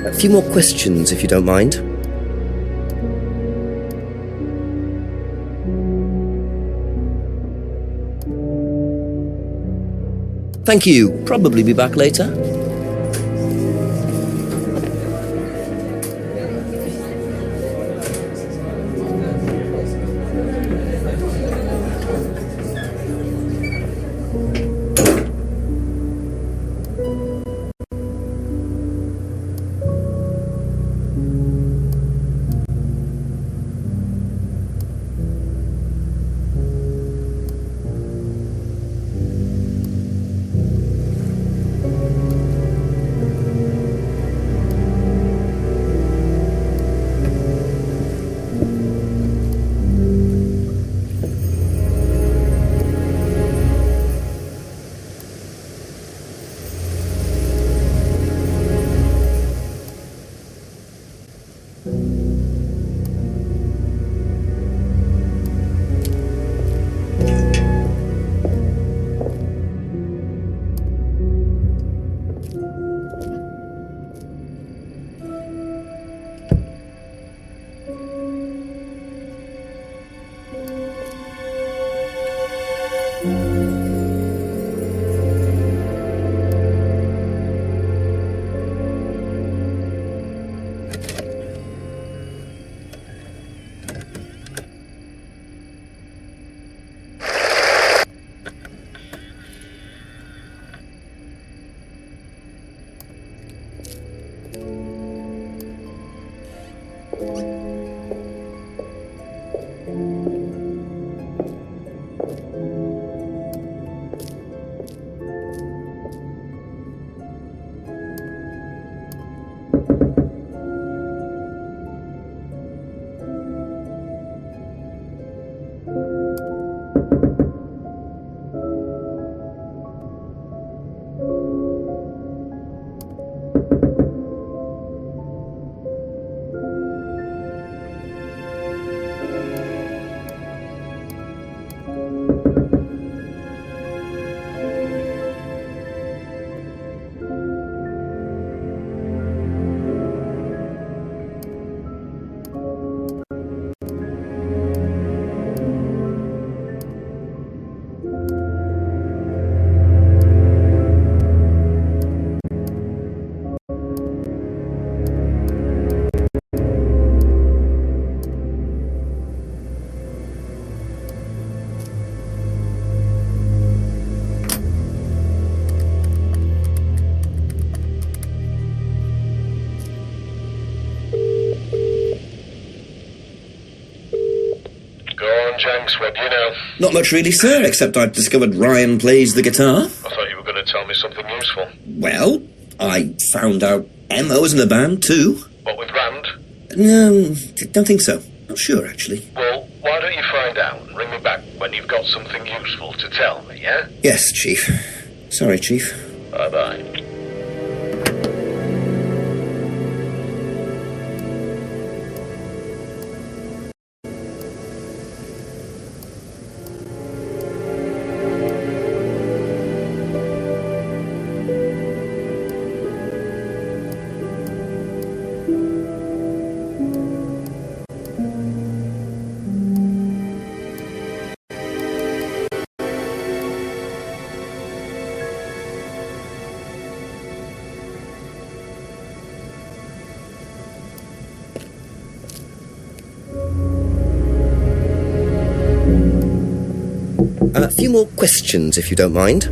A few more questions, if you don't mind. Thank you. Probably be back later. Jenks, what do you know? Not much really, sir, except I've discovered Ryan plays the guitar. I thought you were going to tell me something useful. Well, I found out Emma was in the band, too. What, with Rand? Don't think so. Not sure, actually. Well, why don't you find out and ring me back when you've got something useful to tell me, yeah? Yes, Chief. Sorry, Chief. Bye-bye. A few more questions, if you don't mind.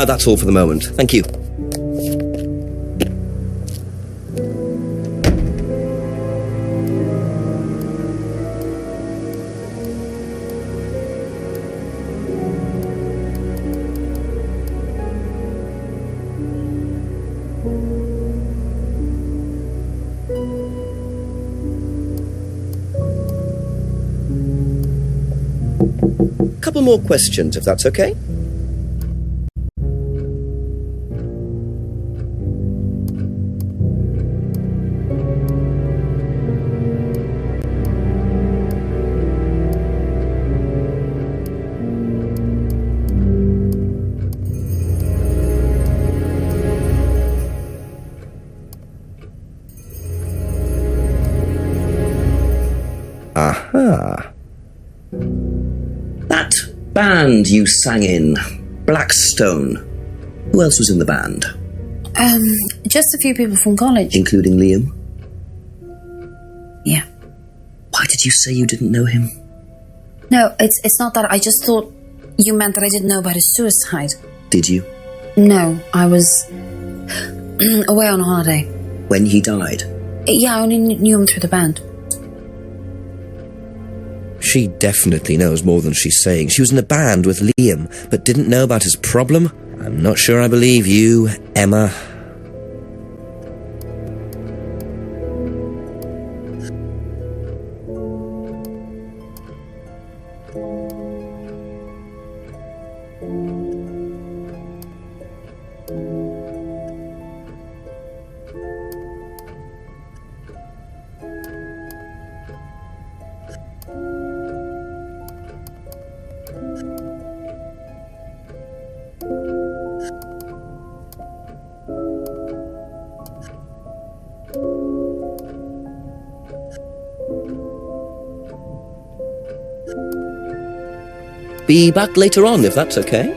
That's all for the moment. Thank you. Couple more questions, if that's okay. Aha. That band you sang in, Blackstone. Who else was in the band? Just a few people from college. Including Liam? Yeah. Why did you say you didn't know him? No, it's not that. I just thought you meant that I didn't know about his suicide. Did you? No, I was away on holiday. When he died? Yeah, I only knew him through the band. She definitely knows more than she's saying. She was in a band with Liam, but didn't know about his problem? I'm not sure I believe you, Emma. Be back later on, if that's okay.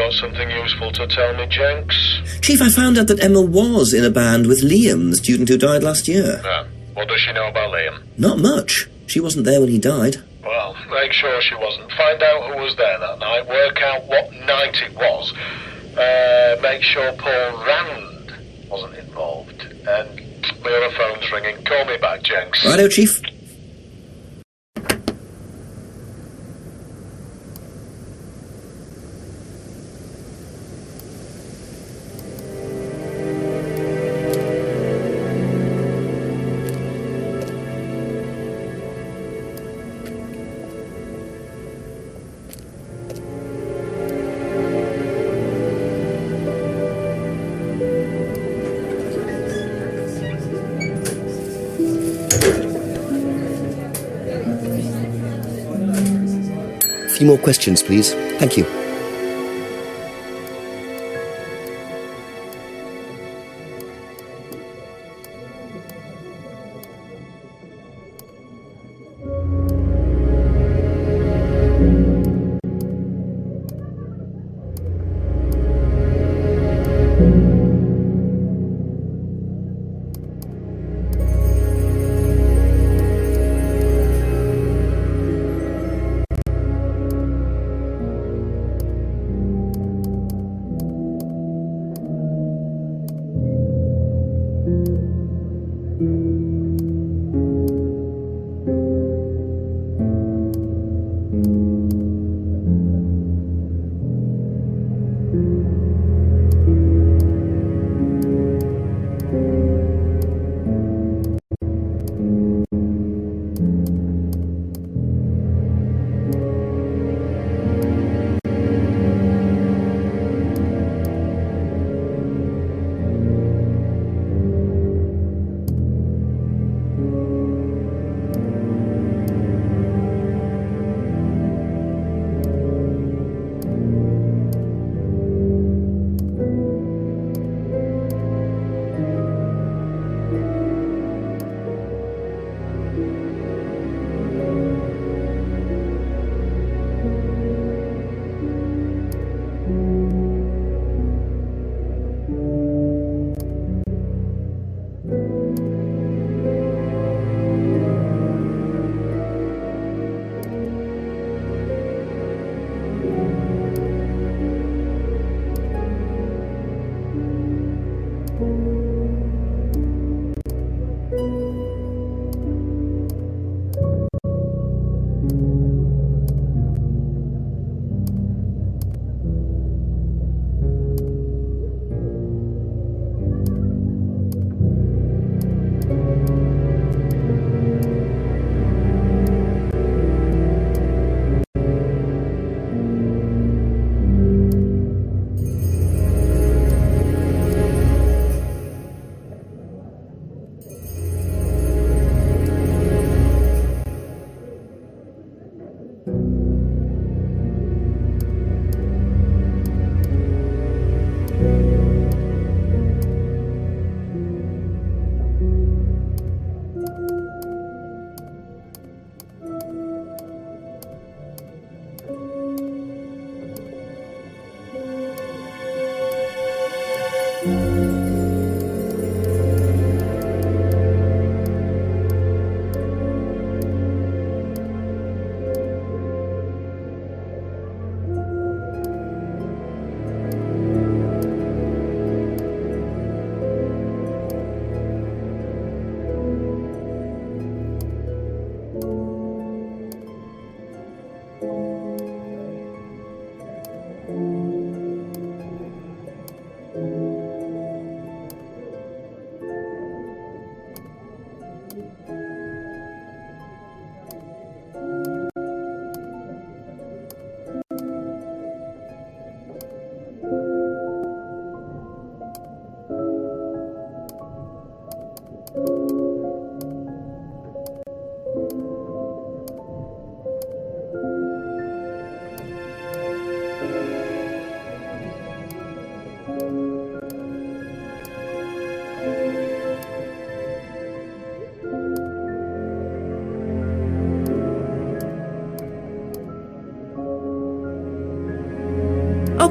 Something useful to tell me, Jenks? Chief, I found out that Emma was in a band with Liam, the student who died last year. What does she know about Liam? Not much. She wasn't there when he died. Well, make sure she wasn't. Find out who was there that night. Work out what night it was. Make sure Paul Rand wasn't involved. And my other phone's ringing. Call me back, Jenks. Righto, Chief. few more questions, please. Thank you.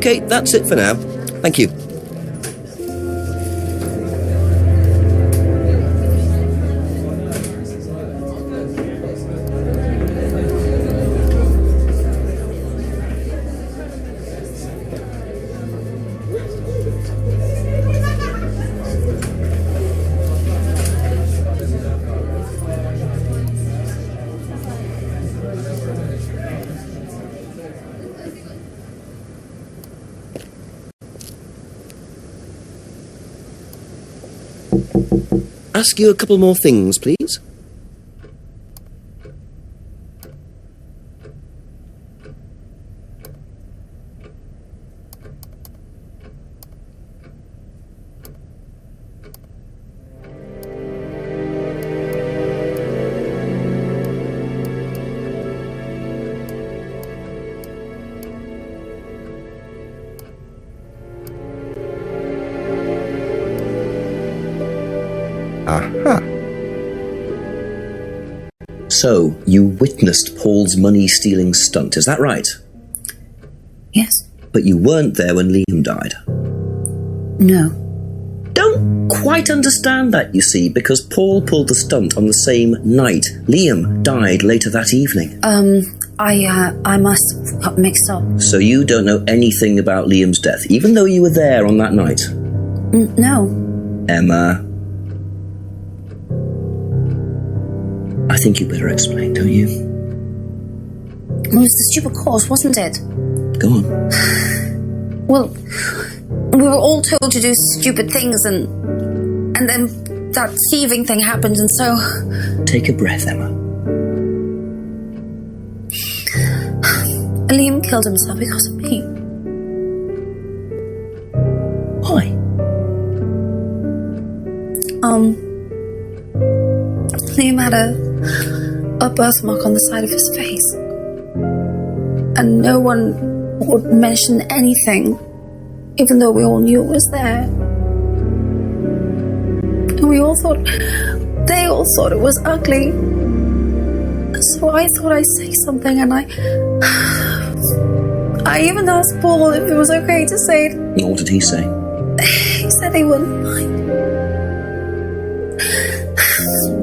Okay, that's it for now. Thank you. Ask you a couple more things, please. So, you witnessed Paul's money-stealing stunt, is that right? Yes. But you weren't there when Liam died. No. Don't quite understand that, you see, because Paul pulled the stunt on the same night. Liam died later that evening. I must have got mixed up. So you don't know anything about Liam's death, even though you were there on that night? No. Emma. I think you better explain, don't you? It was the stupid course, wasn't it? Go on. Well, we were all told to do stupid things, and then that thieving thing happened, and so... Take a breath, Emma. Liam killed himself because of me. Why? Liam had a birthmark on the side of his face. And no one would mention anything, even though we all knew it was there. And we all thought, they all thought it was ugly. So I thought I'd say something, and I even asked Paul if it was okay to say it. What did he say? He said he wouldn't mind.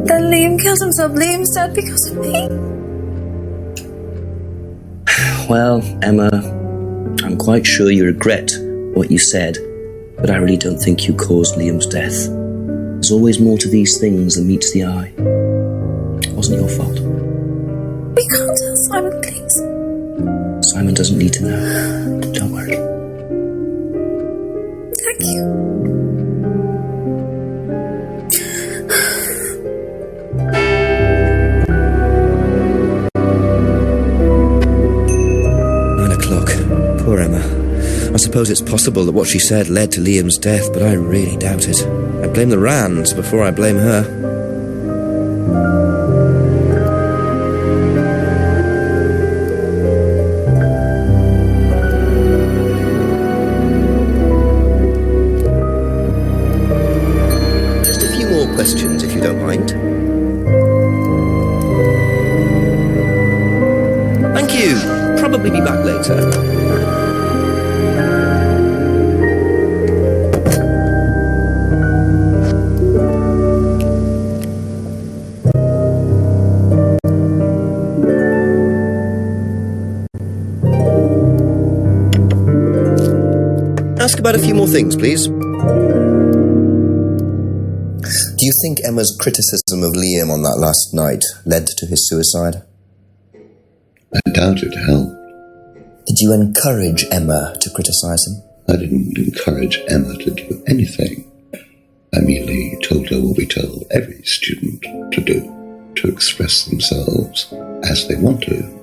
Then Liam killed himself. Liam's dead because of me. Well, Emma, I'm quite sure you regret what you said, but I really don't think you caused Liam's death. There's always more to these things than meets the eye. It wasn't your fault. We can't tell Simon, please. Simon doesn't need to know. Don't worry. Thank you. 9 o'clock. Poor Emma. I suppose it's possible that what she said led to Liam's death, but I really doubt it. I blame the Rands before I blame her. Just a few more questions, if you don't mind. Thank you. Probably be back later. Ask about a few more things, please. Do you think Emma's criticism of Liam on that last night led to his suicide? I doubt it helped. Did you encourage Emma to criticise him? I didn't encourage Emma to do anything. I merely told her what we tell every student to do, to express themselves as they want to.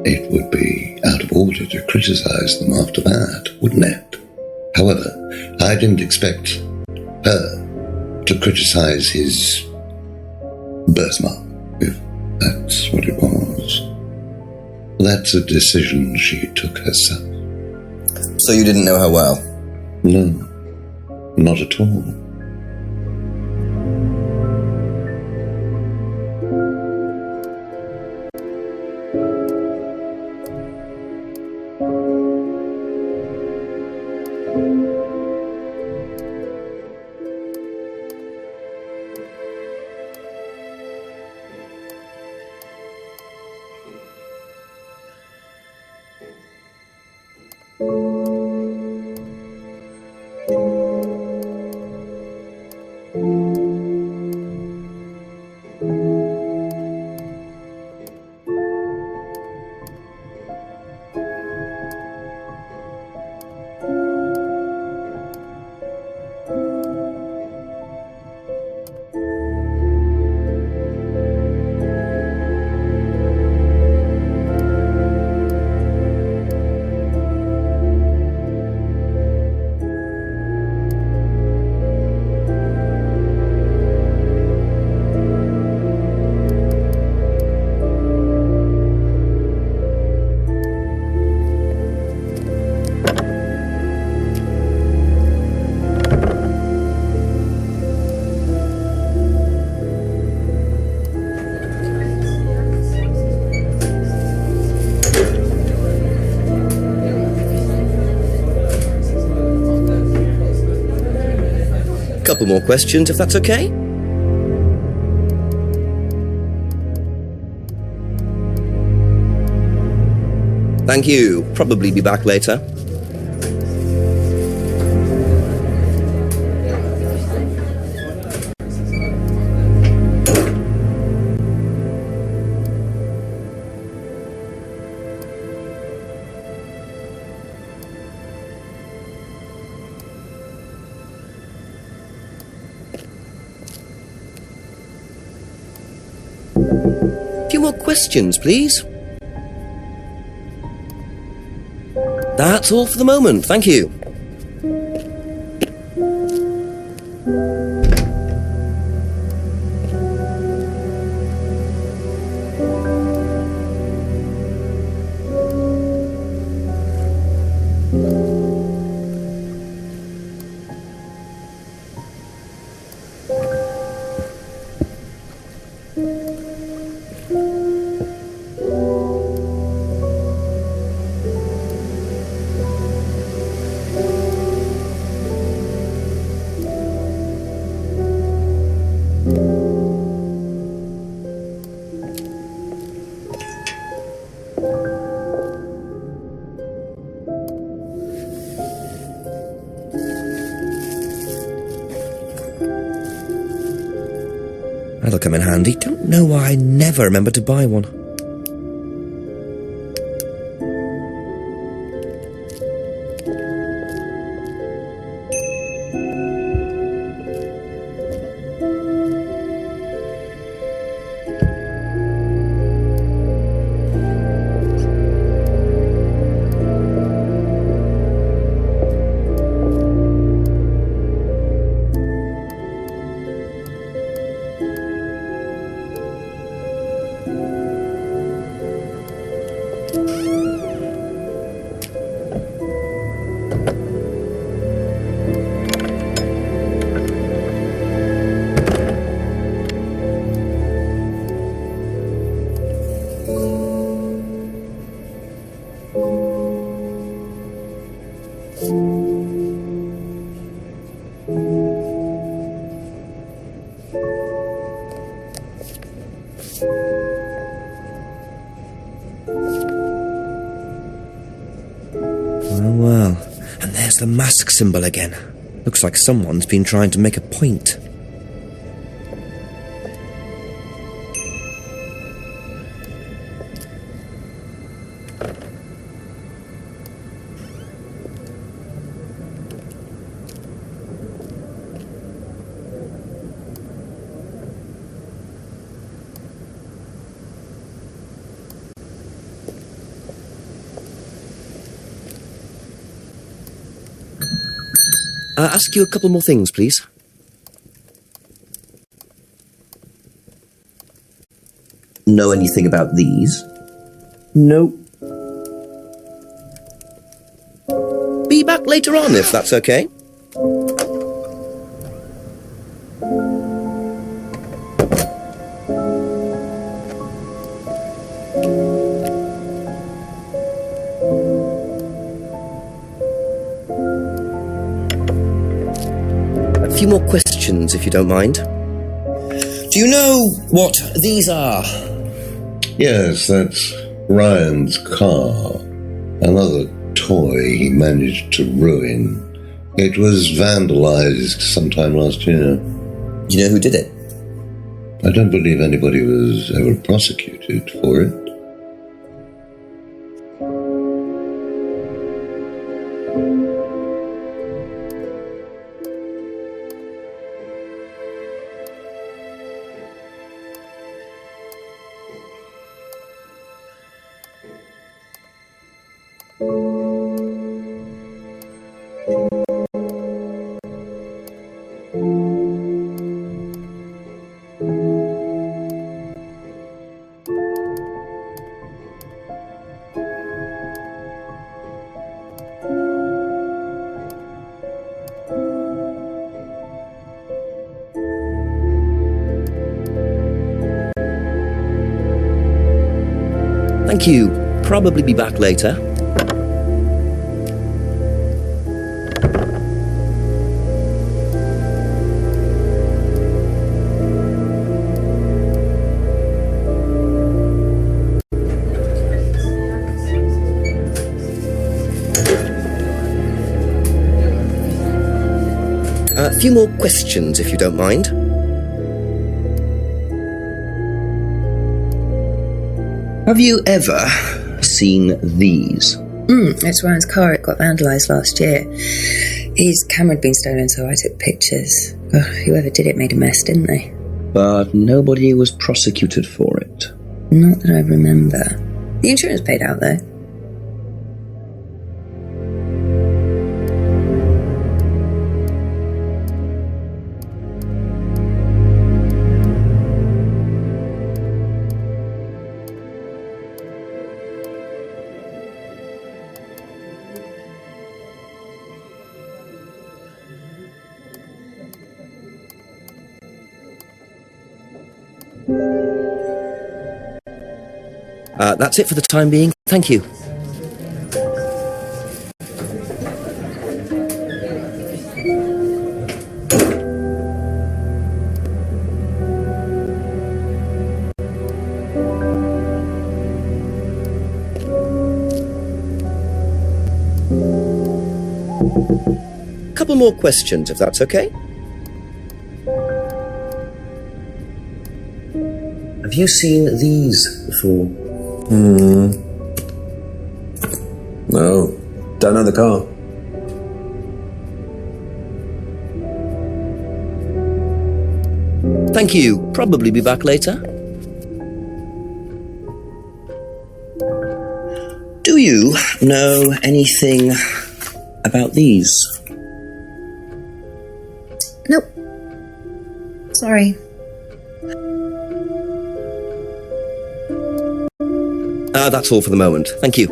It would be out of order to criticize them after that, wouldn't it? However, I didn't expect her to criticize his birthmark, if that's what it was. That's a decision she took herself. So you didn't know her well? No, not at all. couple more questions, if that's okay? Thank you. Probably be back later. A few more questions, please. That's all for the moment, thank you. That'll come in handy. Don't know why I never remember to buy one. Oh well, and there's the mask symbol again. Looks like someone's been trying to make a point. Ask you a couple more things, please. Know anything about these? No. Be back later on, if that's okay. A few more questions, if you don't mind. Do you know what these are? Yes, that's Ryan's car. Another toy he managed to ruin. It was vandalized sometime last year. Do you know who did it? I don't believe anybody was ever prosecuted for it. Thank you. Probably be back later. A few more questions, if you don't mind. Have you ever seen these? It's Ryan's car. It got vandalised last year. His camera had been stolen, so I took pictures. Oh, whoever did it made a mess, didn't they? But nobody was prosecuted for it. Not that I remember. The insurance paid out, though. That's it for the time being. Thank you. Couple more questions, if that's okay. Have you seen these before? No, don't know the car. Thank you. Probably be back later. Do you know anything about these? Nope. Sorry. That's all for the moment. Thank you.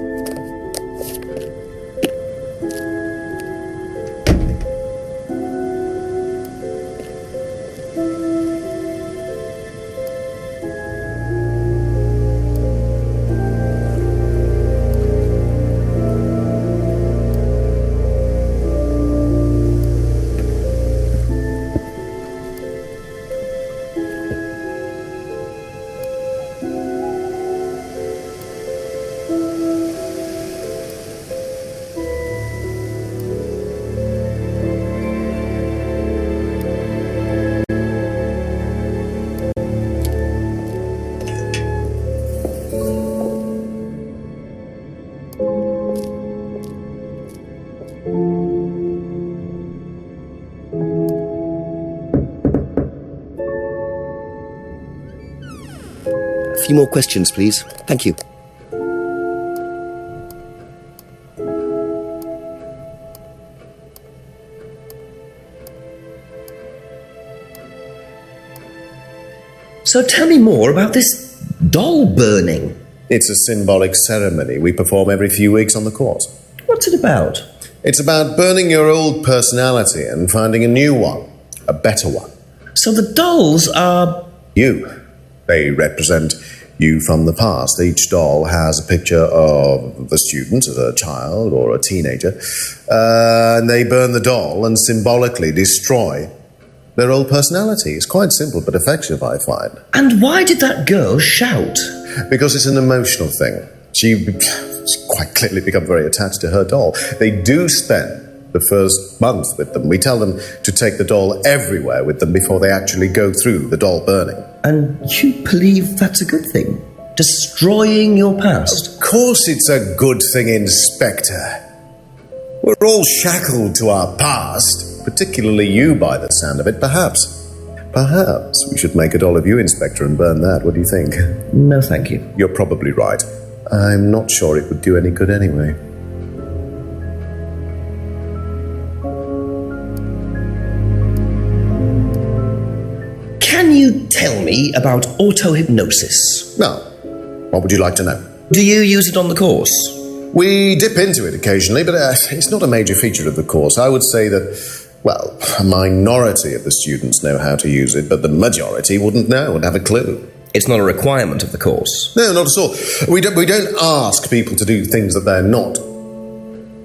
A few more questions, please. Thank you. So tell me more about this doll burning. It's a symbolic ceremony we perform every few weeks on the course. What's it about? It's about burning your old personality and finding a new one, a better one. So the dolls are... You. They represent you from the past. Each doll has a picture of the student as a child or a teenager, and they burn the doll and symbolically destroy their old personality. It's quite simple but effective, I find. And why did that girl shout? Because it's an emotional thing. She's quite clearly become very attached to her doll. They do spend the first month with them. We tell them to take the doll everywhere with them before they actually go through the doll burning. And you believe that's a good thing? Destroying your past? Of course it's a good thing, Inspector. We're all shackled to our past, particularly you by the sound of it. Perhaps we should make a doll of you, Inspector, and burn that. What do you think? No, thank you. You're probably right. I'm not sure it would do any good anyway. Can you tell me about auto-hypnosis? Now, what would you like to know? Do you use it on the course? We dip into it occasionally, but it's not a major feature of the course. I would say that, well, a minority of the students know how to use it, but the majority wouldn't know, wouldn't have a clue. It's not a requirement of the course. No, not at all. We don't ask people to do things that they're not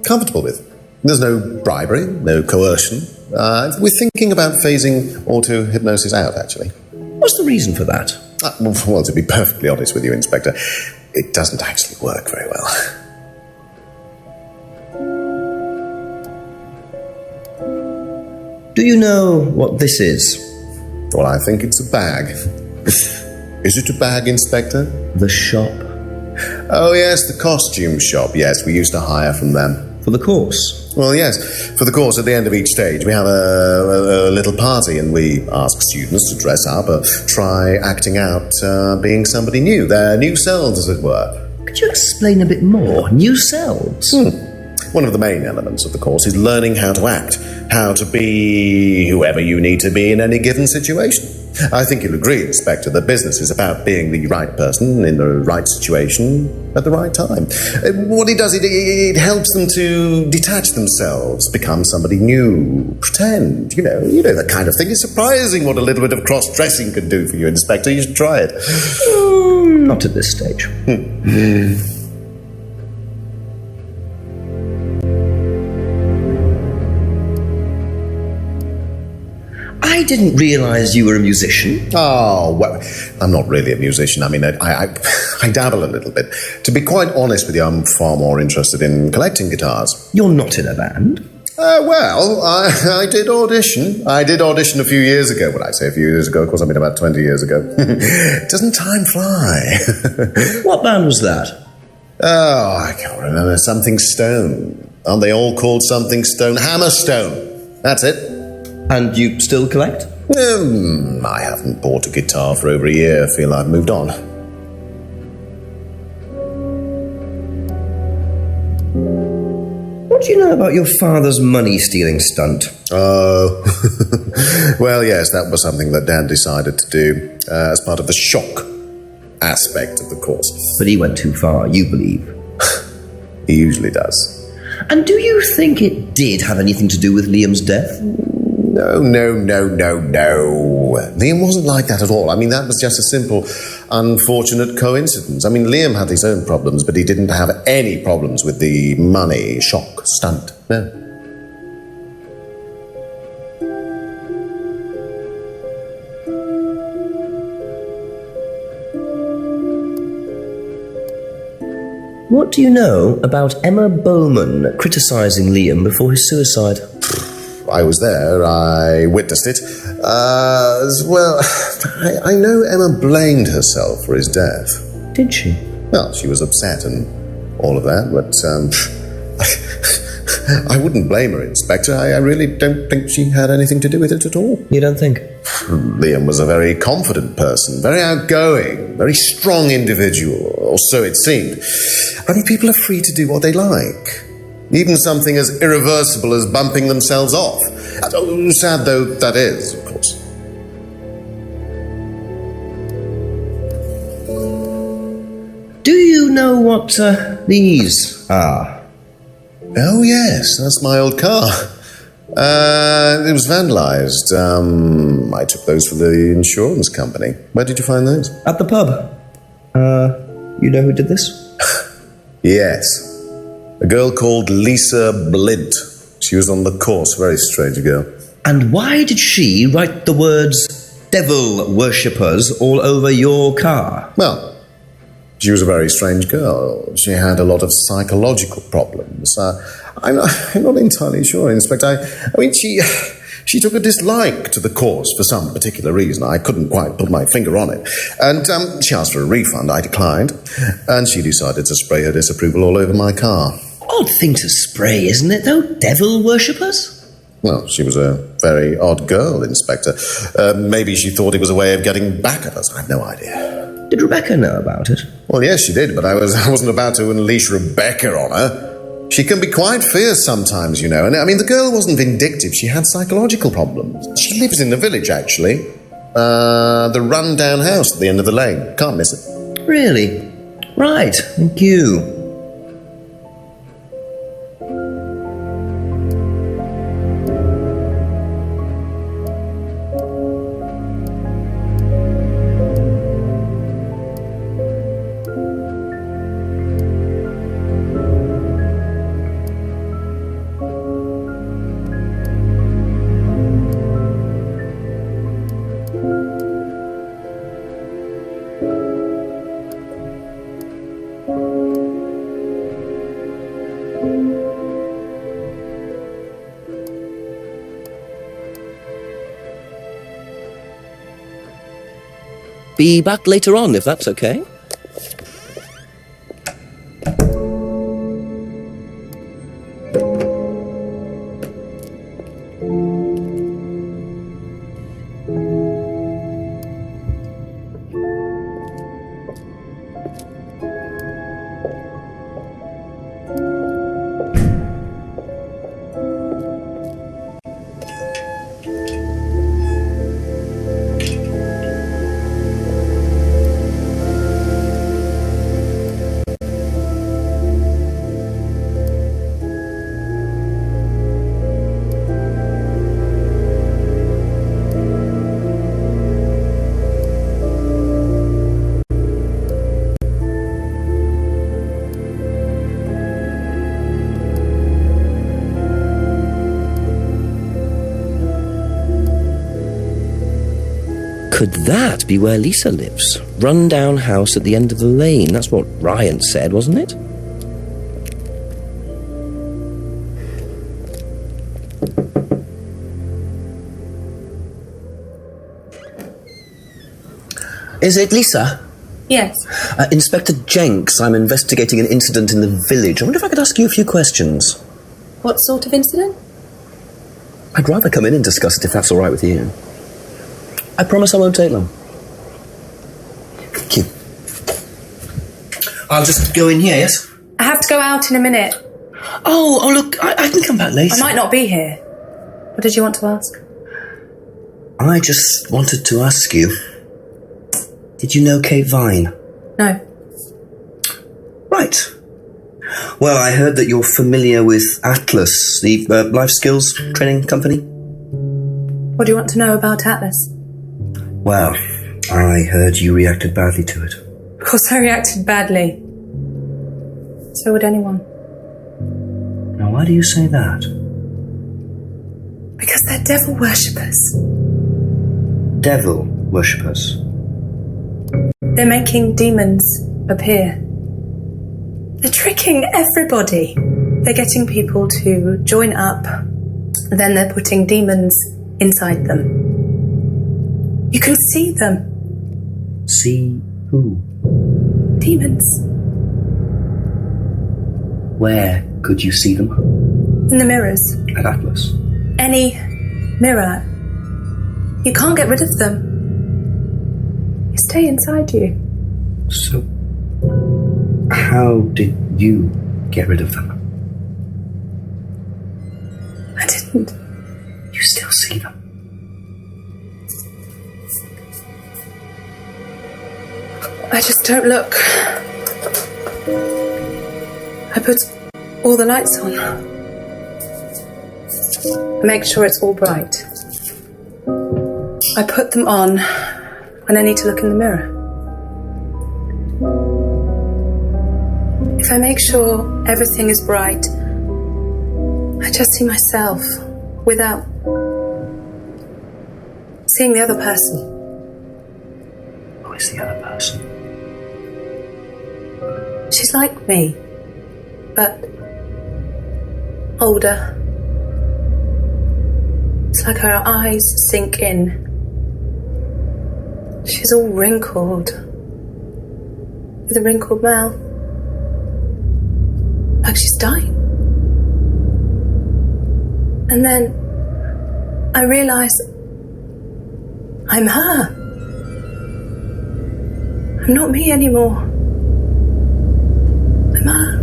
comfortable with. There's no bribery, no coercion. We're thinking about phasing auto-hypnosis out, actually. What's the reason for that? Well, to be perfectly honest with you, Inspector, it doesn't actually work very well. Do Do you know what this is? Well, I think it's a bag. Is it a bag, Inspector? The shop. Oh, yes, the costume shop. Yes, we used to hire from them. For the course? Well, yes. For the course, at the end of each stage, we have a little party and we ask students to dress up or try acting out being somebody new, their new selves, as it were. Could you explain a bit more? New selves? One of the main elements of the course is learning how to act, how to be whoever you need to be in any given situation. I think you'll agree, Inspector, that business is about being the right person in the right situation at the right time. What it does, it helps them to detach themselves, become somebody new, pretend, you know that kind of thing. It's surprising what a little bit of cross-dressing can do for you, Inspector. You should try it. Not at this stage. I didn't realise you were a musician. Oh, well, I'm not really a musician. I mean, I dabble a little bit. To be quite honest with you, I'm far more interested in collecting guitars. You're not in a band? Well, I did audition. I did audition a few years ago. When I say a few years ago, of course, I mean about 20 years ago. Doesn't time fly? What band was that? Oh, I can't remember. Something Stone. Aren't they all called Something Stone? Hammerstone. That's it. And you still collect? I haven't bought a guitar for over a year. I feel I've moved on. What do you know about your father's money-stealing stunt? Oh, well, yes, that was something that Dad decided to do as part of the shock aspect of the course. But he went too far, you believe? He usually does. And do you think it did have anything to do with Liam's death? No. Liam wasn't like that at all. I mean, that was just a simple, unfortunate coincidence. I mean, Liam had his own problems, but he didn't have any problems with the money shock stunt. No. What do you know about Emma Bowman criticising Liam before his suicide? I was there. I witnessed it. Well, I know Emma blamed herself for his death. Did she? Well, she was upset and all of that, but I wouldn't blame her, Inspector. I really don't think she had anything to do with it at all. You don't think? Liam was a very confident person, very outgoing, very strong individual, or so it seemed. I mean, people are free to do what they like. Even something as irreversible as bumping themselves off. Sad though that is, of course. Do you know what these are? Oh, yes, that's my old car. It was vandalised. I took those for the insurance company. Where did you find those? At the pub. You know who did this? Yes. A girl called Lisa Blint. She was on the course, very strange girl. And why did she write the words devil worshippers all over your car? Well, she was a very strange girl. She had a lot of psychological problems. I'm not entirely sure, Inspector. I mean, she took a dislike to the course for some particular reason. I couldn't quite put my finger on it. And she asked for a refund. I declined. And she decided to spray her disapproval all over my car. Odd thing to spray, isn't it, though? Devil worshippers? Well, she was a very odd girl, Inspector. Maybe she thought it was a way of getting back at us. I have no idea. Did Rebecca know about it? Well, yes, she did, but I wasn't about to unleash Rebecca on her. She can be quite fierce sometimes, you know. And I mean, the girl wasn't vindictive. She had psychological problems. She lives in the village, actually. The run-down house at the end of the lane. Can't miss it. Really? Right, thank you. be back later on, if that's okay. Could that be where Lisa lives? Run-down house at the end of the lane. That's what Ryan said, wasn't it? Is it Lisa? Yes. Inspector Jenks, I'm investigating an incident in the village. I wonder if I could ask you a few questions. What sort of incident? I'd rather come in and discuss it if that's all right with you. I promise I won't take long. Thank you. I'll just go in here, yes? I have to go out in a minute. Oh, look, I can come back later. I might not be here. What did you want to ask? I just wanted to ask you, did you know Kate Vine? No. Right. Well, I heard that you're familiar with Atlas, the life skills training company. What do you want to know about Atlas? Well, I heard you reacted badly to it. Of course I reacted badly. So would anyone. Now, why do you say that? Because they're devil worshippers. Devil worshippers. They're making demons appear. They're tricking everybody. They're getting people to join up, and then they're putting demons inside them. You can see them. See who? Demons. Where could you see them? In the mirrors. At Atlas. Any mirror. You can't get rid of them. They stay inside you. So, how did you get rid of them? I didn't. You still see them? I just don't look. I put all the lights on. I make sure it's all bright. I put them on when I need to look in the mirror. If I make sure everything is bright, I just see myself without seeing the other person. Who is the other person? She's like me, but older. It's like her eyes sink in. She's all wrinkled, with a wrinkled mouth, like she's dying. And then I realise I'm her. I'm not me anymore. I'm her.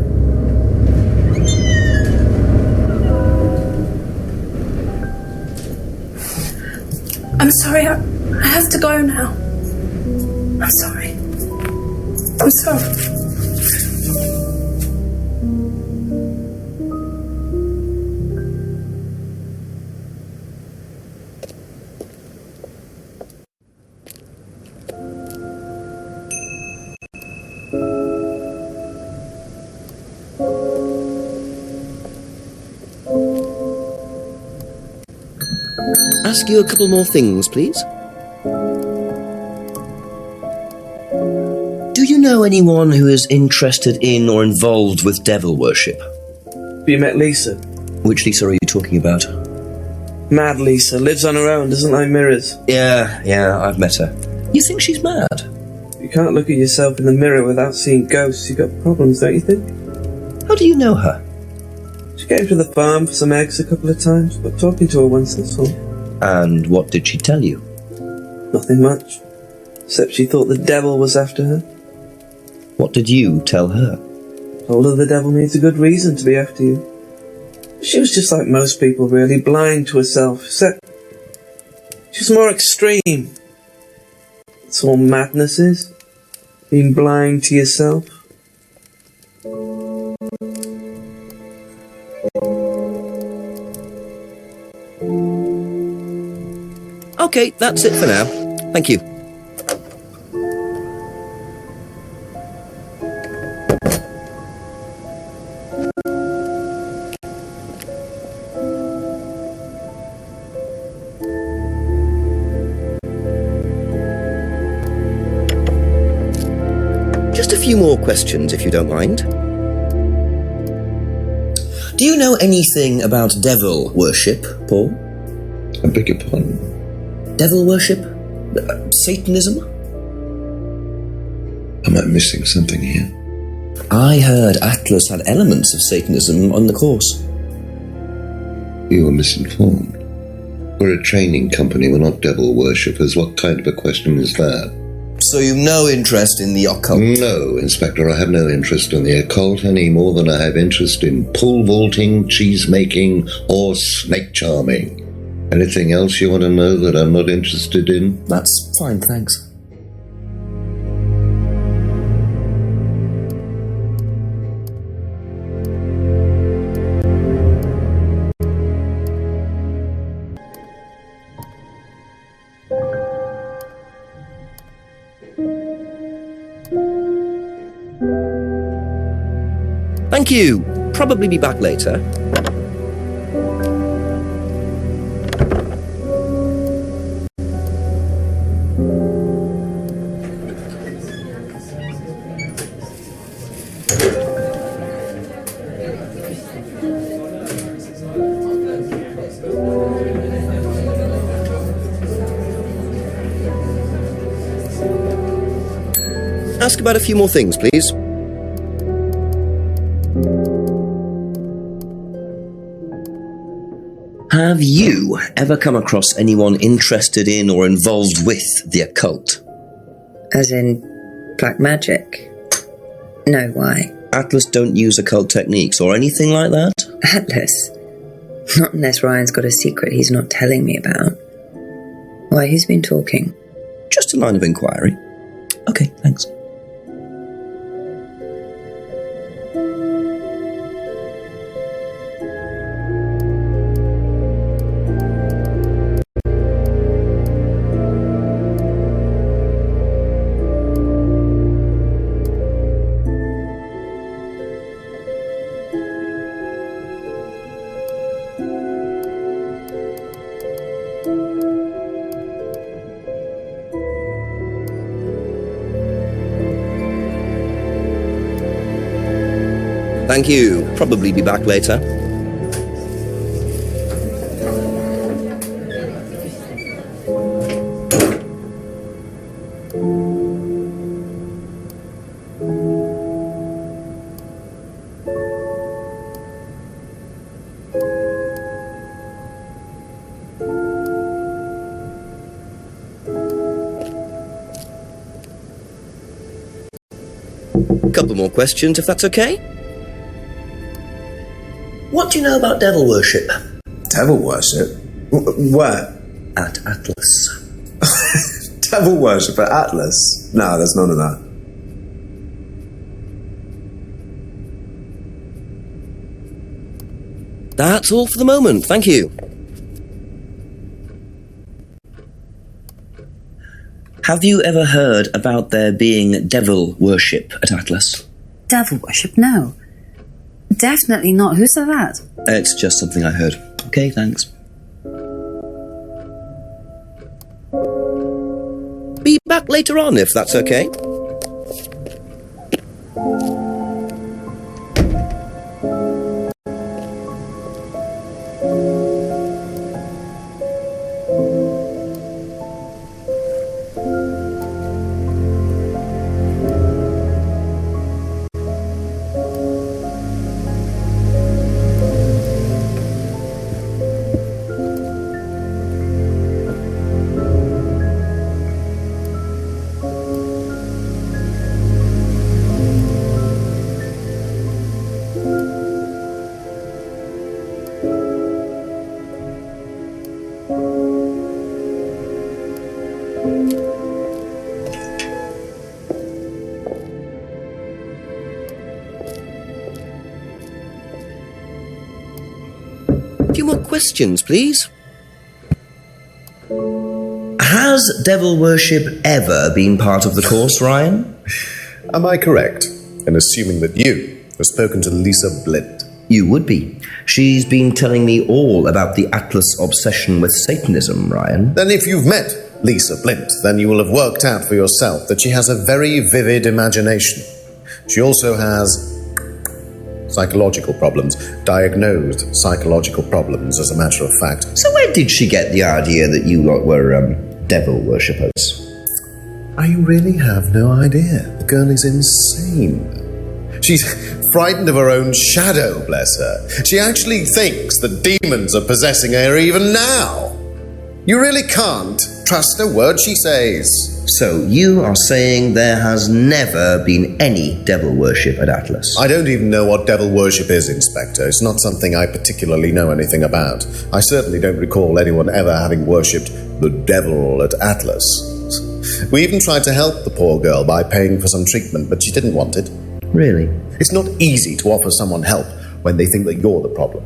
I'm sorry, I have to go now. I'm sorry. I'm sorry. Ask you a couple more things, please. Do you know anyone who is interested in or involved with devil worship? Have you met Lisa? Which Lisa are you talking about? Mad Lisa, lives on her own, doesn't like mirrors. Yeah, I've met her. You think she's mad? You can't look at yourself in the mirror without seeing ghosts. You've got problems, don't you think? How do you know her? She came to the farm for some eggs a couple of times, but talking to her once, that's all. And what did she tell you? Nothing much. Except she thought the devil was after her. What did you tell her? Told her the devil needs a good reason to be after you. She was just like most people, really, blind to herself, except she was more extreme. That's all madness is. Being blind to yourself. Okay, that's it for now. Thank you. Just a few more questions, if you don't mind. Do you know anything about devil worship, Paul? I beg your pardon? Devil worship? Satanism? Am I missing something here? I heard Atlas had elements of Satanism on the course. You were misinformed. We're a training company, we're not devil worshippers. What kind of a question is that? So you've no interest in the occult? No, Inspector, I have no interest in the occult any more than I have interest in pole vaulting, cheese making, or snake charming. Anything else you want to know that I'm not interested in? That's fine, thanks. Thank you. Probably be back later. Ask about a few more things, please. Have you ever come across anyone interested in or involved with the occult? As in black magic? No, why? Atlas don't use occult techniques or anything like that? Atlas? Not unless Ryan's got a secret he's not telling me about. Why, who's been talking? Just a line of inquiry. Okay, thanks. Thank you. Probably be back later. Couple more questions, if that's okay? What do you know about devil worship? Devil worship? Where? At Atlas. Devil worship at Atlas? No, there's none of that. That's all for the moment, thank you. Have you ever heard about there being devil worship at Atlas? Devil worship? No. Definitely not. Who said that? It's just something I heard. Okay, thanks. Be back later on, if that's okay. more questions, please. Has devil worship ever been part of the course, Ryan? Am I correct in assuming that you have spoken to Lisa Blint? You would be. She's been telling me all about the Atlas obsession with Satanism, Ryan. Then if you've met Lisa Blint, then you will have worked out for yourself that she has a very vivid imagination. She also has psychological problems, diagnosed psychological problems, as a matter of fact. So where did she get the idea that you lot were devil worshippers? I really have no idea. The girl is insane. She's frightened of her own shadow, bless her. She actually thinks that demons are possessing her even now. You really can't trust a word she says. So you are saying there has never been any devil worship at Atlas? I don't even know what devil worship is, Inspector. It's not something I particularly know anything about. I certainly don't recall anyone ever having worshipped the devil at Atlas. We even tried to help the poor girl by paying for some treatment, but she didn't want it. Really? It's not easy to offer someone help when they think that you're the problem.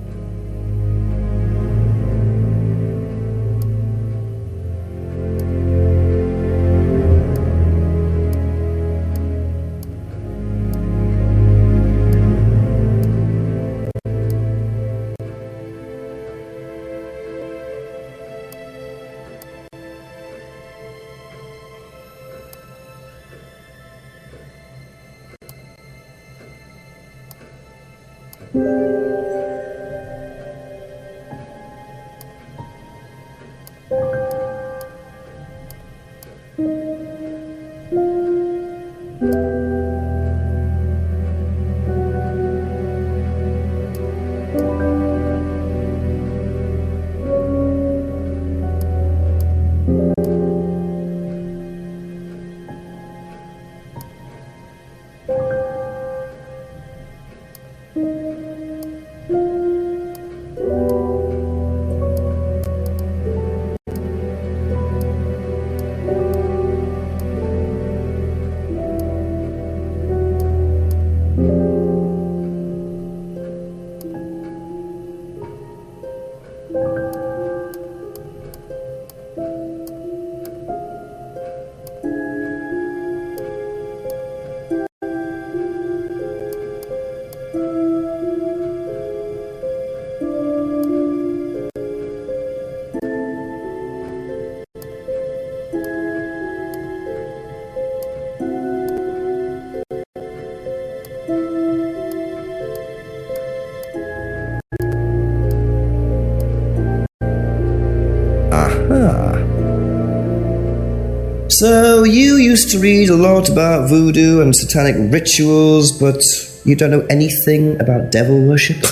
So you used to read a lot about voodoo and satanic rituals, but you don't know anything about devil worship?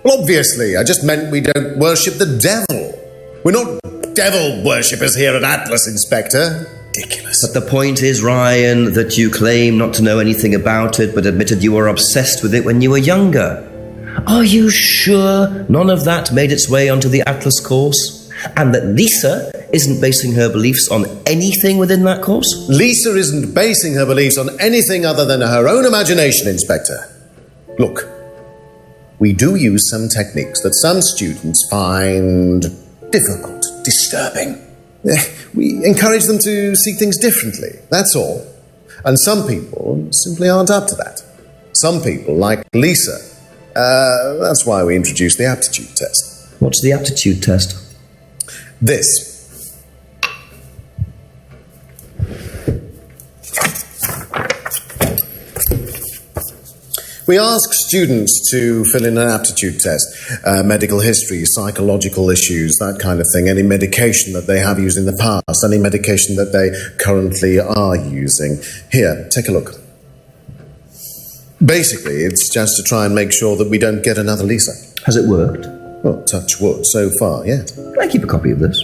Well, obviously, I just meant we don't worship the devil. We're not devil worshippers here at Atlas, Inspector. Ridiculous. But the point is, Ryan, that you claim not to know anything about it, but admitted you were obsessed with it when you were younger. Are you sure none of that made its way onto the Atlas course? And that Lisa isn't basing her beliefs on anything within that course? Lisa isn't basing her beliefs on anything other than her own imagination, Inspector. Look, we do use some techniques that some students find difficult, disturbing. We encourage them to see things differently, that's all. And some people simply aren't up to that. Some people, like Lisa, that's why we introduced the aptitude test. What's the aptitude test? This. We ask students to fill in an aptitude test, medical history, psychological issues, that kind of thing, any medication that they have used in the past, any medication that they currently are using. Here, take a look. Basically, it's just to try and make sure that we don't get another Lisa. Has it worked? Well, touch wood, so far, yes. Can I keep a copy of this?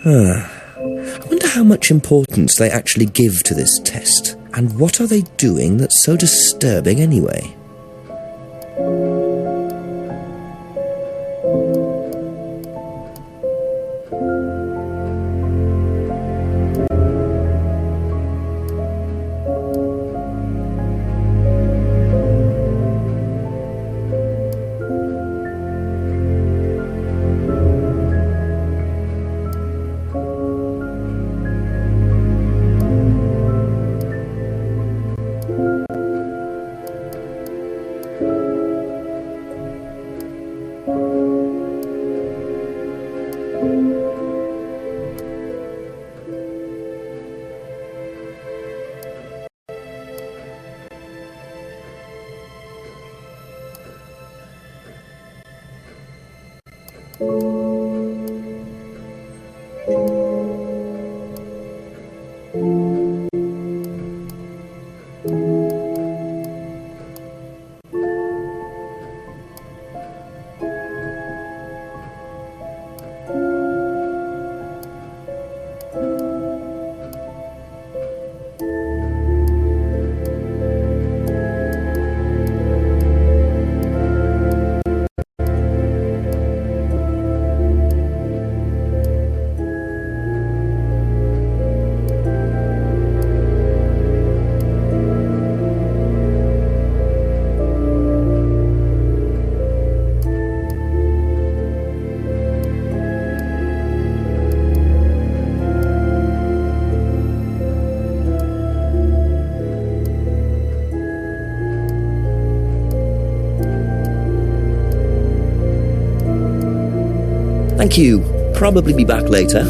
I wonder how much importance they actually give to this test. And what are they doing that's so disturbing anyway? Thank you. Probably be back later.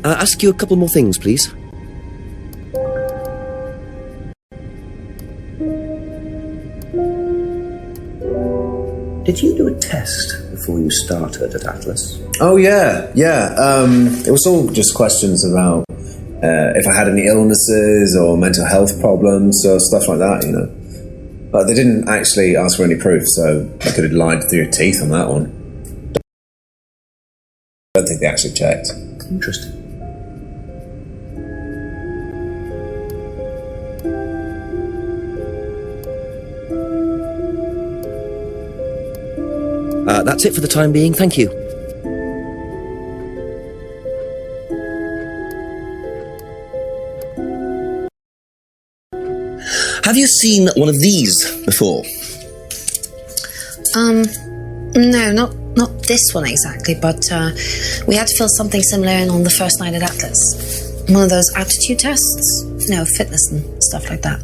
Ask you a couple more things, please. Did you do a test before you started at Atlas? Oh, yeah. It was all just questions about if I had any illnesses or mental health problems or stuff like that, you know. But they didn't actually ask for any proof, so I could have lied through your teeth on that one. I don't think they actually checked. Interesting. That's it for the time being, thank you. Have you seen one of these before? No, not this one exactly, but we had to fill something similar in on the first night at Atlas. One of those aptitude tests? No, fitness and stuff like that.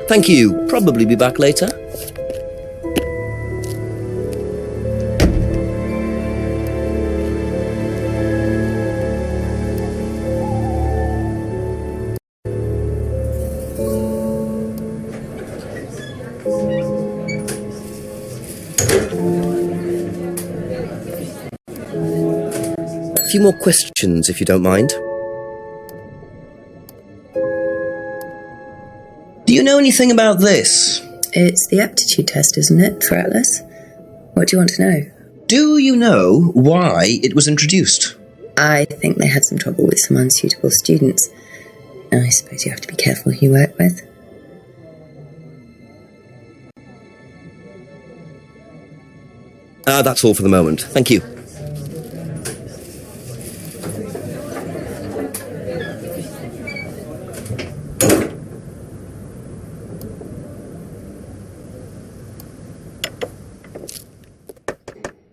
Thank you. Probably be back later. A few more questions, if you don't mind. Do you know anything about this? It's the aptitude test, isn't it, for Atlas? What do you want to know? Do you know why it was introduced? I think they had some trouble with some unsuitable students. I suppose you have to be careful who you work with. That's all for the moment. Thank you.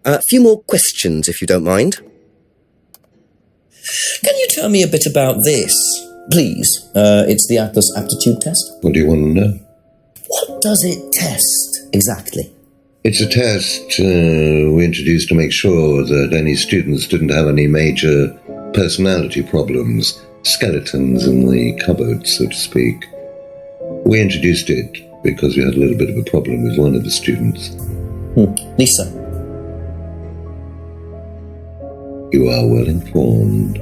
A few more questions, if you don't mind. Can you tell me a bit about this, please? It's the Atlas aptitude test. What do you want to know? What does it test, exactly? It's a test we introduced to make sure that any students didn't have any major personality problems, skeletons in the cupboard, so to speak. We introduced it because we had a little bit of a problem with one of the students. Lisa. You are well informed.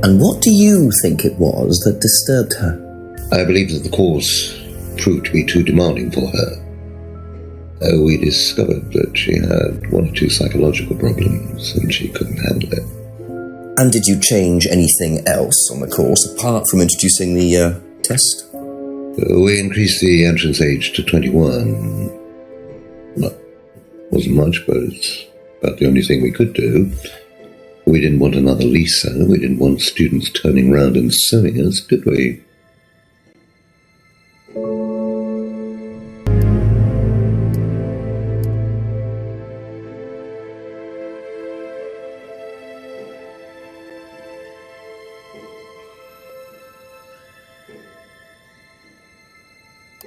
And what do you think it was that disturbed her? I believe that the course proved to be too demanding for her. We discovered that she had one or two psychological problems and she couldn't handle it. And did you change anything else on the course apart from introducing the test? We increased the entrance age to 21. Well, wasn't much, but it's about the only thing we could do. We didn't want another Lisa. We didn't want students turning round and suing us, did we?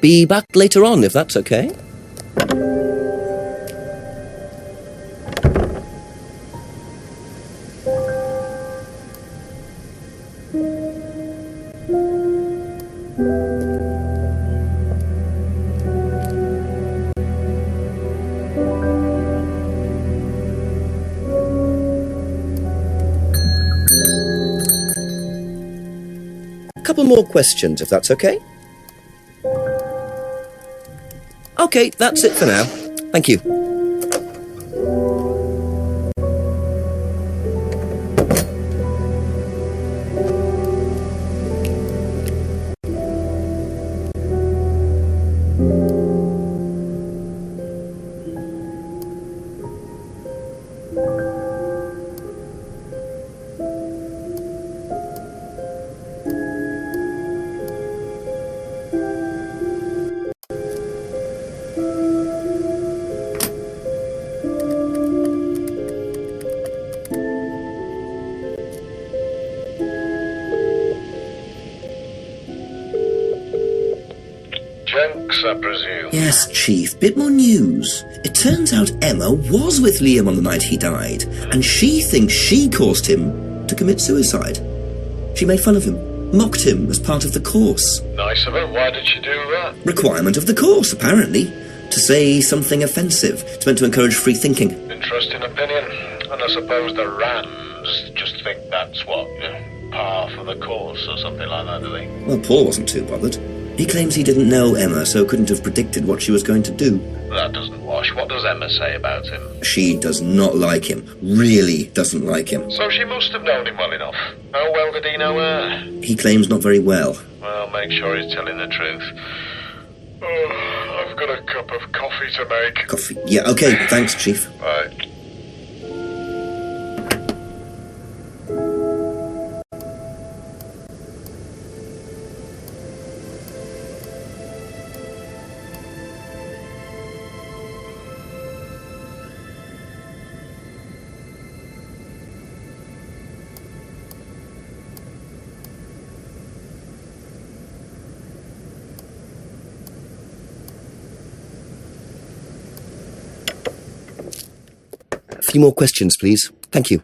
Be back later on, if that's okay. Couple more questions, if that's okay. Okay, that's it for now. Thank you. Jenks, I presume. Yes, Chief, bit more news. It turns out Emma was with Liam on the night he died, and she thinks she caused him to commit suicide. She made fun of him, mocked him as part of the course. Nice of her. Why did she do that? Requirement of the course, apparently. To say something offensive. It's meant to encourage free thinking. Interesting opinion. And I suppose the Rands just think that's what, par for the course or something like that, do they? Well, Paul wasn't too bothered. He claims he didn't know Emma, so couldn't have predicted what she was going to do. That doesn't wash. What does Emma say about him? She does not like him. Really doesn't like him. So she must have known him well enough. How well did he know her? He claims not very well. Well, make sure he's telling the truth. Oh, I've got a cup of coffee to make. Coffee? Yeah, okay, thanks, Chief. Right. A few more questions, please. Thank you.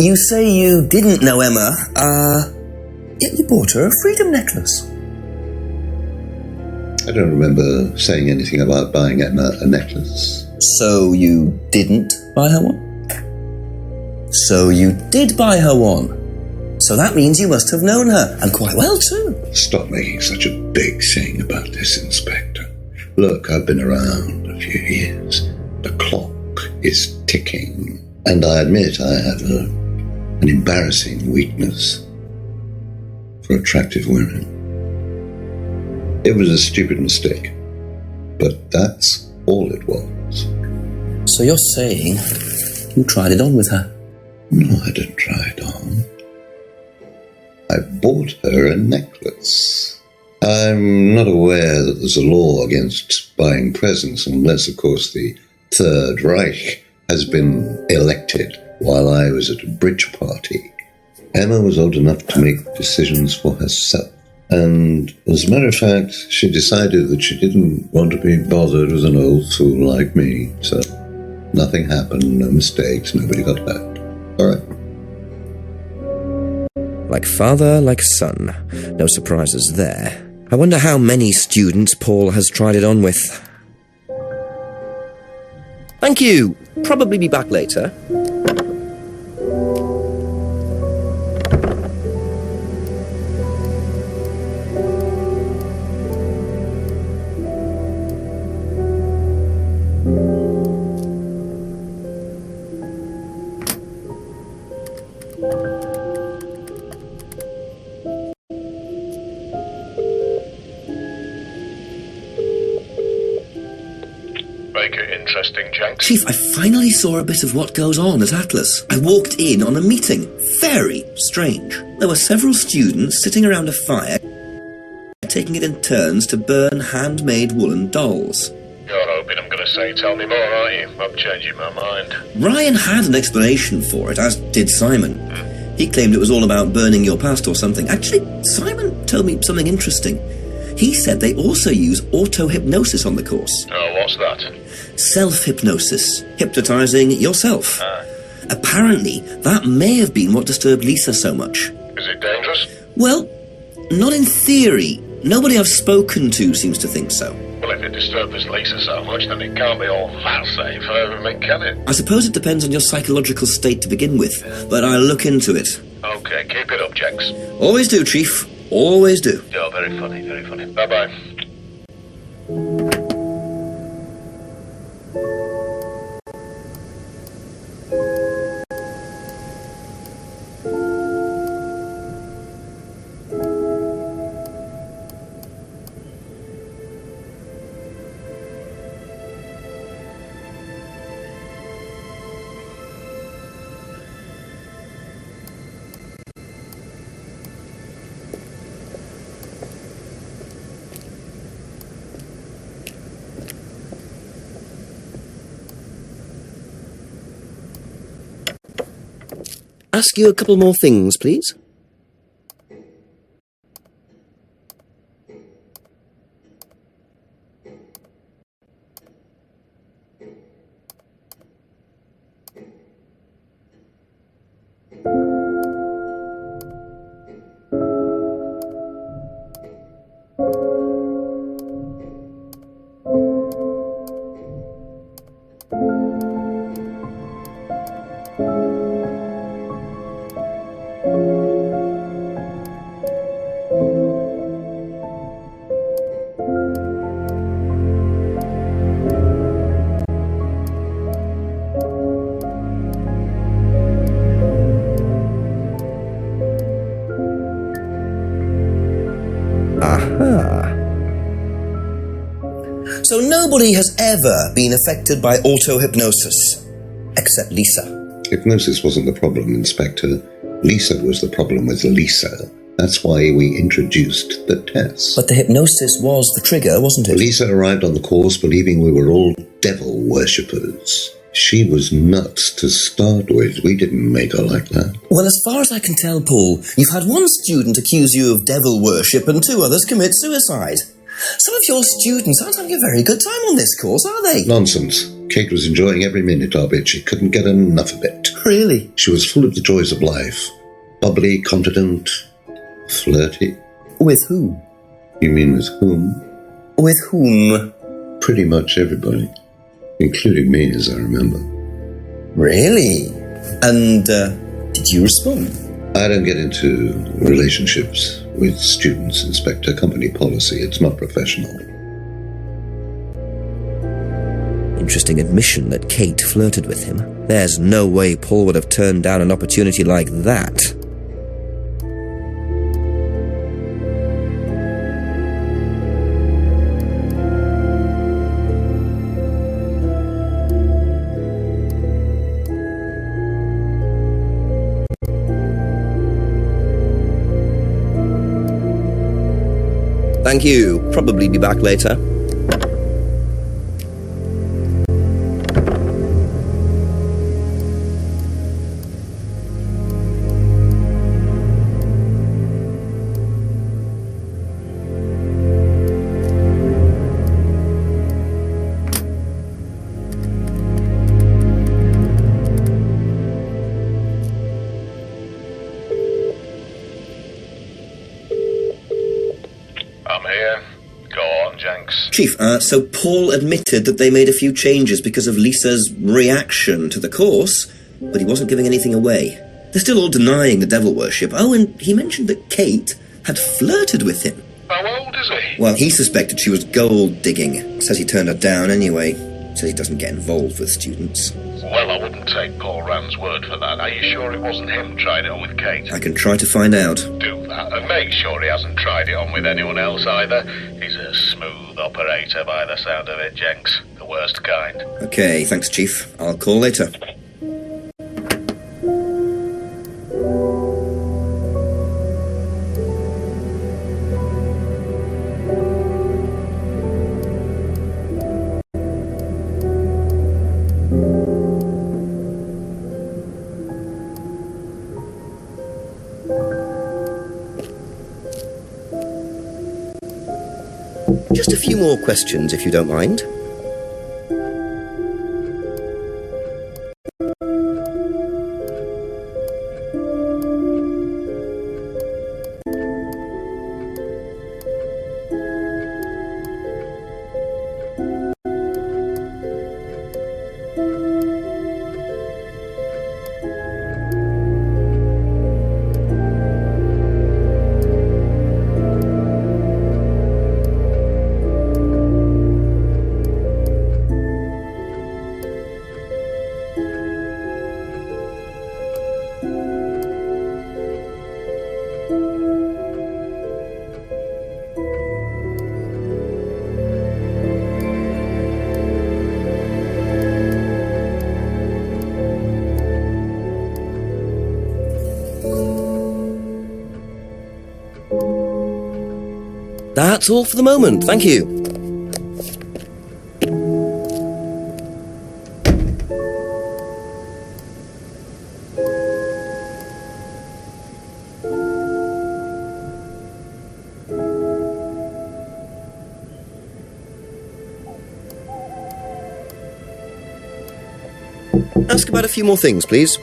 You say you didn't know Emma, yet you bought her a freedom necklace. I don't remember saying anything about buying Emma a necklace. So you didn't buy her one? So you did buy her one. So that means you must have known her, and quite well too. Stop making such a big thing about this, Inspector. Look, I've been around a few years. The clock is ticking. And I admit I have an embarrassing weakness for attractive women. It was a stupid mistake, but that's all it was. So you're saying you tried it on with her? No, I didn't try it on. I bought her a necklace. I'm not aware that there's a law against buying presents unless, of course, the Third Reich has been elected while I was at a bridge party. Emma was old enough to make decisions for herself. And as a matter of fact, she decided that she didn't want to be bothered with an old fool like me. So nothing happened, no mistakes, nobody got hurt. All right. Like father, like son. No surprises there. I wonder how many students Paul has tried it on with. Thank you. Probably be back later. Interesting, Jenks. Chief, I finally saw a bit of what goes on at Atlas. I walked in on a meeting. Very strange. There were several students sitting around a fire, taking it in turns to burn handmade woolen dolls. You're hoping I'm going to say tell me more, aren't you? I'm changing my mind. Ryan had an explanation for it, as did Simon. He claimed it was all about burning your past or something. Actually, Simon told me something interesting. He said they also use auto-hypnosis on the course. Oh, what's that? Self-hypnosis. Hypnotizing yourself. Apparently, that may have been what disturbed Lisa so much. Is it dangerous? Well, not in theory. Nobody I've spoken to seems to think so. Well, if it disturbed this Lisa so much, then it can't be all that safe, can it? I suppose it depends on your psychological state to begin with, but I'll look into it. Okay, keep it up, Jenks. Always do, Chief. Always do. You're very funny, very funny. Bye-bye. Ask you a couple more things, please. So nobody has ever been affected by auto-hypnosis, except Lisa. Hypnosis wasn't the problem, Inspector. Lisa was the problem with Lisa. That's why we introduced the test. But the hypnosis was the trigger, wasn't it? Lisa arrived on the course believing we were all devil worshippers. She was nuts to start with. We didn't make her like that. Well, as far as I can tell, Paul, you've had one student accuse you of devil worship and 2 others commit suicide. Some of your students aren't having a very good time on this course, are they? Nonsense. Kate was enjoying every minute of it. She couldn't get enough of it. Really? She was full of the joys of life. Bubbly, confident, flirty. With who? You mean with whom? With whom? Pretty much everybody. Including me, as I remember. Really? And, did you respond? I don't get into relationships with students, Inspector. Company policy. It's not professional. Interesting admission that Kate flirted with him. There's no way Paul would have turned down an opportunity like that. Thank you. Probably be back later. Chief, so Paul admitted that they made a few changes because of Lisa's reaction to the course, but he wasn't giving anything away. They're still all denying the devil worship. Oh, and he mentioned that Kate had flirted with him. How old is he? Well, he suspected she was gold digging. Says he turned her down anyway. Says he doesn't get involved with students. Well, I wouldn't take Paul Rand's word for that. Are you sure it wasn't him tried it on with Kate? I can try to find out. Do that, and make sure he hasn't tried it on with anyone else either. He's a smooth operator by the sound of it, Jenks. The worst kind. Okay, thanks, Chief. I'll call later. Just a few more questions, if you don't mind. That's all for the moment, thank you. Ask about a few more things, please.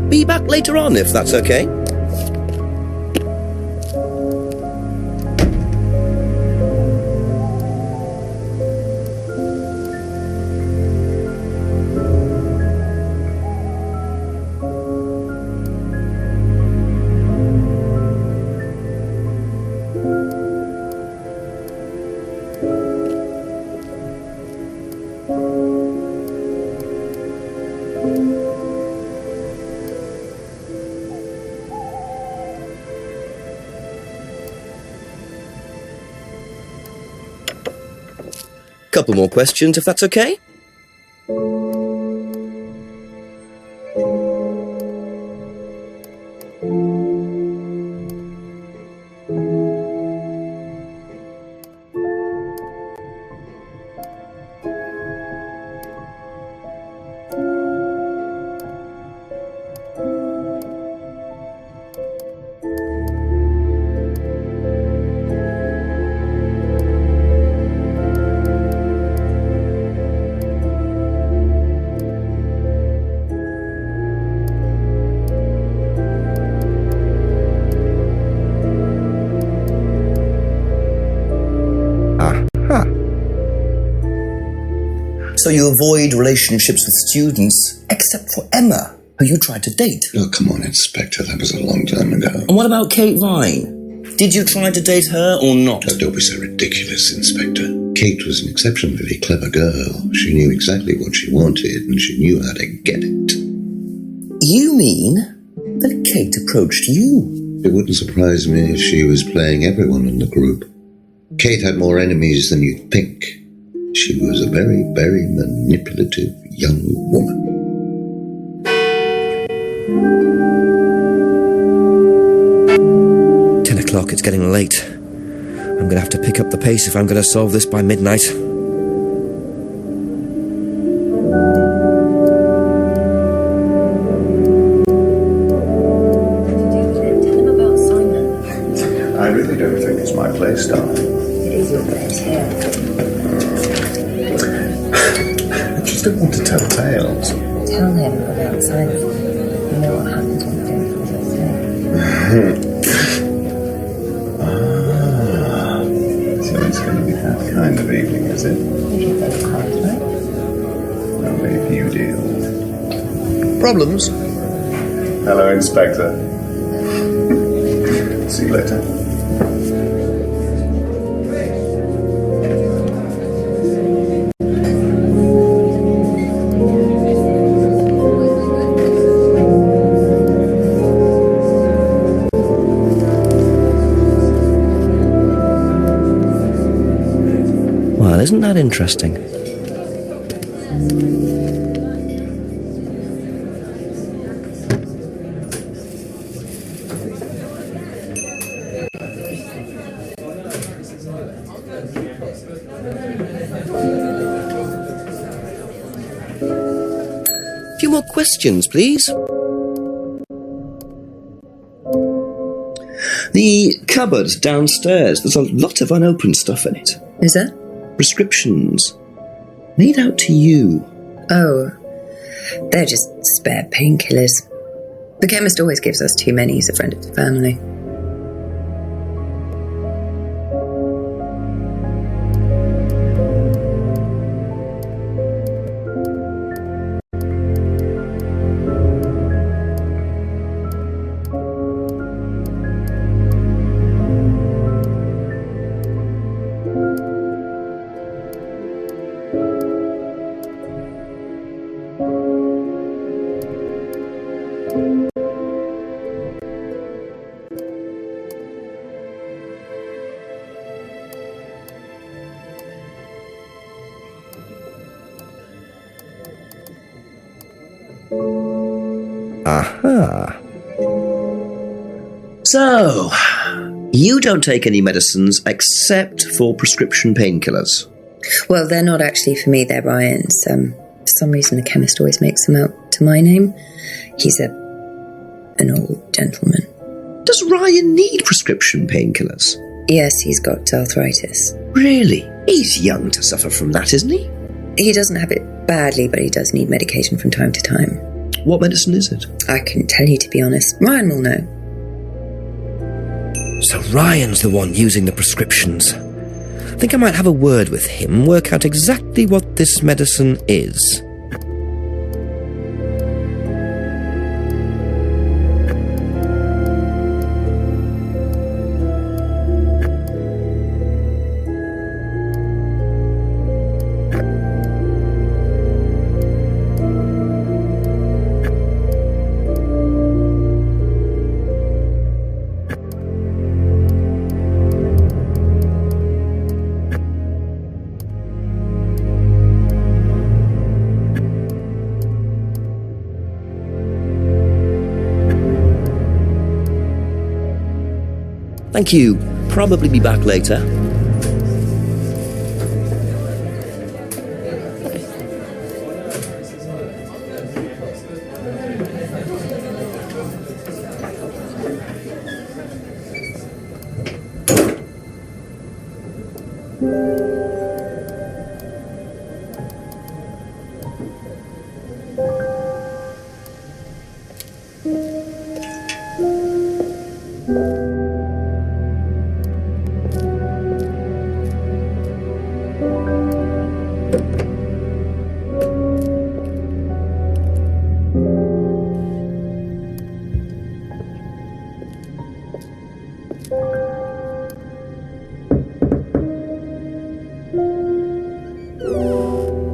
Be back later on, if that's okay. couple more questions, if that's okay? So you avoid relationships with students, except for Emma, who you tried to date. Oh, come on, Inspector, that was a long time ago. And what about Kate Vine? Did you try to date her or not? Oh, don't be so ridiculous, Inspector. Kate was an exceptionally clever girl. She knew exactly what she wanted, and she knew how to get it. You mean that Kate approached you? It wouldn't surprise me if she was playing everyone in the group. Kate had more enemies than you'd think. She was a very, very manipulative young woman. O'clock, it's getting late. I'm gonna have to pick up the pace if I'm gonna solve this by midnight. I really don't think it's my place, darling. It is your place here. I just don't want to tell tales. Tell him about Simon. You know what happens when you don't do as I say. So it's going to be that kind of evening, is it? If you play the cards right. Only if you deal. Problems? Hello, Inspector. See you later. Well, isn't that interesting? A few more questions, please. The cupboard downstairs, there's a lot of unopened stuff in it. Is there? Prescriptions. Made out to you. Oh, they're just spare painkillers. The chemist always gives us too many. He's a friend of the family. Aha. So, you don't take any medicines except for prescription painkillers. Well, they're not actually for me, they're Ryan's. For some reason, the chemist always makes them out to my name. He's an old gentleman. Does Ryan need prescription painkillers? Yes, he's got arthritis. Really? He's young to suffer from that, isn't he? He doesn't have it badly, but he does need medication from time to time. What medicine is it? I couldn't tell you, to be honest. Ryan will know. So Ryan's the one using the prescriptions. I think I might have a word with him, work out exactly what this medicine is. Thank you. Probably be back later.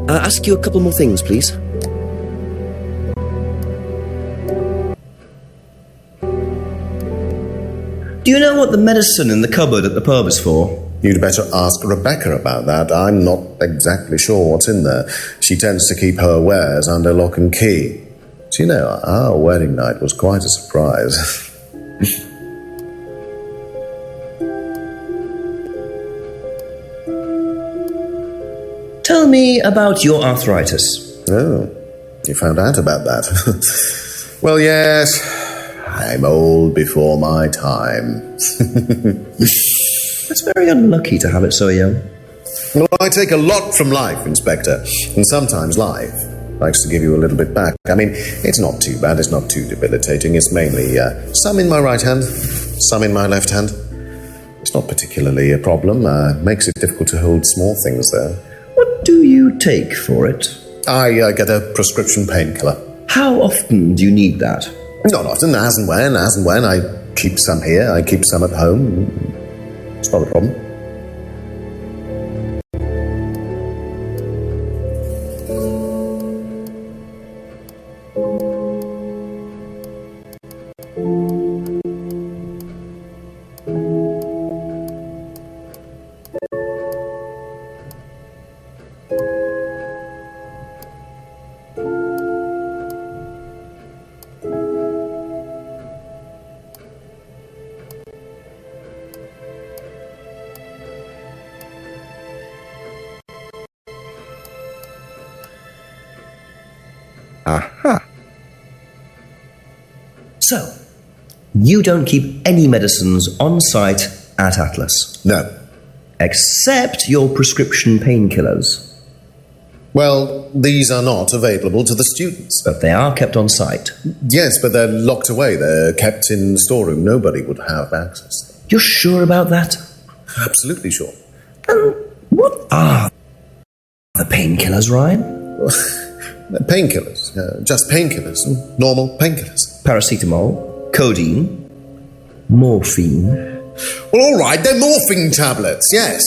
Ask you a couple more things, please. Do you know what the medicine in the cupboard at the pub is for? You'd better ask Rebecca about that. I'm not exactly sure what's in there. She tends to keep her wares under lock and key. Do you know, our wedding night was quite a surprise. Tell me about your arthritis. Oh, you found out about that. Well, yes, I'm old before my time. That's very unlucky to have it so young. Well, I take a lot from life, Inspector, and sometimes life likes to give you a little bit back. I mean, it's not too bad, it's not too debilitating. It's mainly some in my right hand, some in my left hand. It's not particularly a problem. Makes it difficult to hold small things, though. What do you take for it? I get a prescription painkiller. How often do you need that? Not often, as and when. I keep some here, I keep some at home. It's not a problem. Aha. So, you don't keep any medicines on site at Atlas? No. Except your prescription painkillers? Well, these are not available to the students. But they are kept on site? Yes, but they're locked away. They're kept in the storeroom. Nobody would have access. You're sure about that? Absolutely sure. And what are the painkillers, Ryan? Painkillers. Just painkillers. Normal painkillers. Paracetamol, codeine, morphine. Well, all right, they're morphine tablets, yes.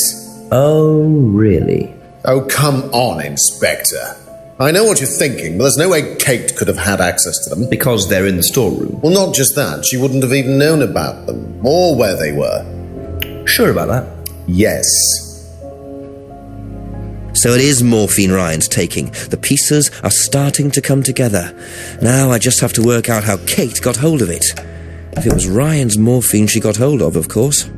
Oh, really? Oh, come on, Inspector. I know what you're thinking, but there's no way Kate could have had access to them. Because they're in the storeroom? Well, not just that. She wouldn't have even known about them, or where they were. Sure about that? Yes. So it is morphine Ryan's taking. The pieces are starting to come together. Now I just have to work out how Kate got hold of it. If it was Ryan's morphine she got hold of course.